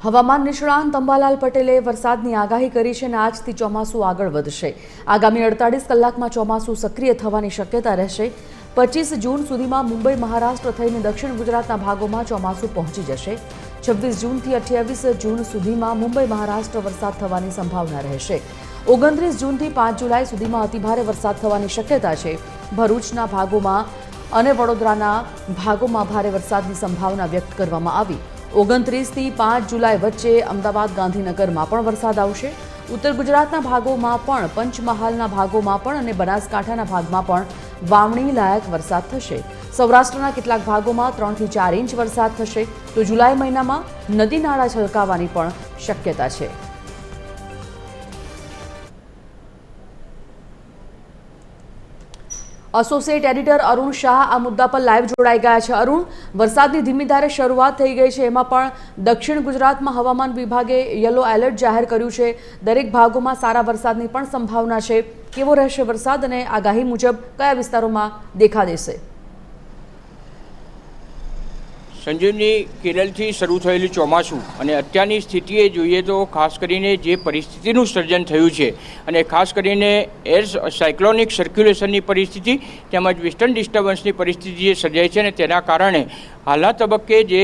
હવામાન નિષ્ણાંત અંબાલાલ પટેલે વરસાદની આગાહી કરી છે અને આજથી ચોમાસું આગળ વધશે। આગામી 48 કલાકમાં ચોમાસું સક્રિય થવાની શક્યતા રહેશે। 25 જૂન સુધીમાં મુંબઈ મહારાષ્ટ્ર થઈને દક્ષિણ ગુજરાતના ભાગોમાં ચોમાસું પહોંચી જશે। 26 જૂનથી 28 જૂન સુધીમાં મુંબઈ મહારાષ્ટ્ર વરસાદ થવાની સંભાવના રહેશે। 29 જૂનથી 5 જુલાઈ સુધીમાં અતિભારે વરસાદ થવાની શક્યતા છે। ભરૂચના ભાગોમાં અને વડોદરાના ભાગોમાં ભારે વરસાદની સંભાવના વ્યક્ત કરવામાં આવી। 29 થી 5 જુલાઈ વચ્ચે અમદાવાદ ગાંધીનગરમાં પણ વરસાદ આવશે। ઉત્તર ગુજરાતના ભાગોમાં પણ, પંચમહાલના ભાગોમાં પણ અને બનાસકાંઠાના ભાગમાં પણ વાવણી લાયક વરસાદ થશે। સૌરાષ્ટ્રના કેટલાક ભાગોમાં 3 થી 4 ઇંચ વરસાદ થશે તો જુલાઈ મહિનામાં નદી નાળા છલકાવાની પણ શક્યતા છે। એસોસિએટ એડિટર અરુણ શાહ આ મુદ્દા પર લાઈવ જોડાઈ ગયા છે। અરુણ, વરસાદની ધીમી ધારે શરૂઆત થઈ ગઈ છે, એમાં પણ દક્ષિણ ગુજરાતમાં હવામાન વિભાગે યલો એલર્ટ જાહેર કર્યું છે। દરેક ભાગોમાં સારા વરસાદની પણ સંભાવના છે। કેવો રહેશે વરસાદ અને આગાહી મુજબ કયા વિસ્તારોમાં દેખા દેશે? સંજીવની, કેરળથી શરૂ થયેલું ચોમાસું અને અત્યારની સ્થિતિએ જોઈએ તો ખાસ કરીને જે પરિસ્થિતિનું સર્જન થયું છે અને ખાસ કરીને એર સાયક્લોનિક સર્ક્યુલેશનની પરિસ્થિતિ તેમજ વેસ્ટર્ન ડિસ્ટર્બન્સની પરિસ્થિતિ જે સર્જાય છે અને તેના કારણે હાલના તબક્કે જે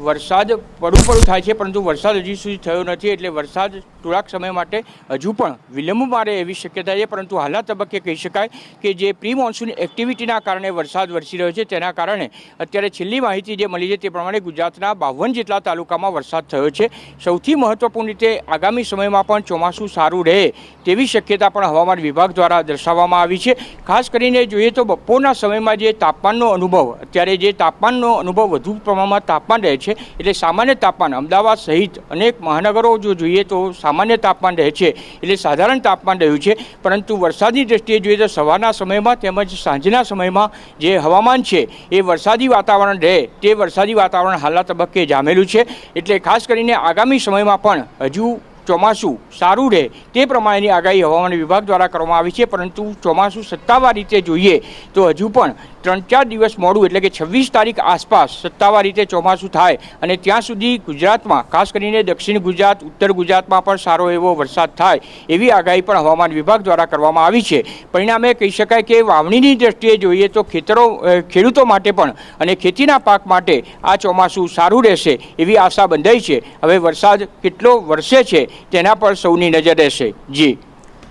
વરસાદ પડું થાય છે પરંતુ વરસાદ હજી સુધી થયો નથી, એટલે વરસાદ થોડાક સમય માટે હજુ પણ વિલંબ મારે એવી શક્યતા છે। પરંતુ હાલના તબક્કે કહી શકાય કે જે પ્રી મોન્સૂન એક્ટિવિટીના કારણે વરસાદ વરસી રહ્યો છે તેના કારણે અત્યારે છેલ્લી માહિતી જે મળી છે તે પ્રમાણે ગુજરાતના 52 જેટલા તાલુકામાં વરસાદ થયો છે। સૌથી મહત્વપૂર્ણ રીતે આગામી સમયમાં પણ ચોમાસું સારું રહે તેવી શક્યતા પણ હવામાન વિભાગ દ્વારા દર્શાવવામાં આવી છે। ખાસ કરીને જોઈએ તો બપોરના સમયમાં જે તાપમાનનો અનુભવ, અત્યારે જે તાપમાનનો અનુભવ વધુ પ્રમાણમાં તાપમાન રહે છે, એટલે સામાન્ય તાપમાન અમદાવાદ સહિત અનેક મહાનગરો જો જોઈએ તો સામાન્ય તાપમાન રહે છે, એટલે સાધારણ તાપમાન રહ્યું છે। પરંતુ વરસાદની દ્રષ્ટિએ જોઈએ તો સવારના સમયમાં તેમજ સાંજના સમયમાં જે હવામાન છે એ વરસાદી વાતાવરણ રહે તે વરસાદી વાતાવરણ હાલના તબક્કે જામેલું છે। એટલે ખાસ કરીને આગામી સમયમાં પણ હજુ ચોમાસું સારું રહે તે પ્રમાણેની આગાહી હવામાન વિભાગ દ્વારા કરવામાં આવી છે। પરંતુ ચોમાસું સત્તાવાર રીતે જોઈએ તો હજુ પણ 3-4 દિવસ મોડું, એટલે કે 26 તારીખ આસપાસ સત્તાવાર રીતે ચોમાસું થાય અને ત્યાં સુધી ગુજરાતમાં ખાસ કરીને દક્ષિણ ગુજરાત, ઉત્તર ગુજરાતમાં પણ સારો એવો વરસાદ થાય એવી આગાહી પણ હવામાન વિભાગ દ્વારા કરવામાં આવી છે। પરિણામે કહી શકાય કે વાવણીની દ્રષ્ટિએ જોઈએ તો ખેડૂતો માટે પણ અને ખેતીના પાક માટે આ ચોમાસું સારું રહેશે એવી આશા બંધાઈ છે। હવે વરસાદ કેટલો વરસે છે તેના પર સૌની નજર રહેશે। જી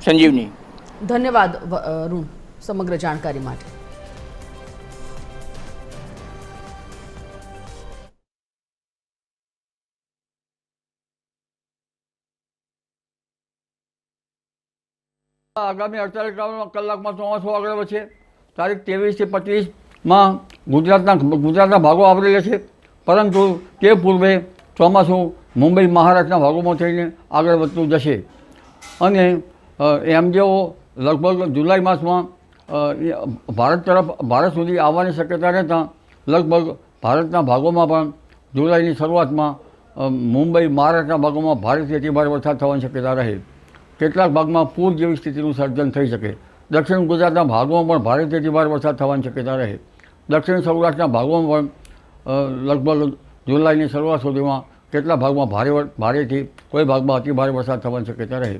સંજીવની, ધન્યવાદ અરુણ સમગ્ર જાણકારી માટે। આગામી 48 કલાકમાં ચોમાસું આગળ વધશે। તારીખ 23 થી 25માં ગુજરાતના ભાગો આવરી લેશે, પરંતુ તે પૂર્વે ચોમાસું મુંબઈ મહારાષ્ટ્રના ભાગોમાં થઈને આગળ વધતું જશે અને એમજેઓ લગભગ જુલાઈ માસમાં ભારત સુધી આવવાની શક્યતા રહેતાં લગભગ ભારતના ભાગોમાં પણ જુલાઈની શરૂઆતમાં મુંબઈ મહારાષ્ટ્રના ભાગોમાં ભારેથી અતિભારે વરસાદ થવાની શક્યતા રહે। કેટલાક ભાગમાં પૂર જેવી સ્થિતિનું સર્જન થઈ શકે। દક્ષિણ ગુજરાતના ભાગોમાં પણ ભારેથી અતિભારે વરસાદ થવાની શક્યતા રહે। દક્ષિણ સૌરાષ્ટ્રના ભાગોમાં પણ લગભગ જુલાઈની શરૂઆત સુધીમાં કેટલાક ભાગમાં ભારેથી કોઈ ભાગમાં અતિભારે વરસાદ થવાની શક્યતા રહે।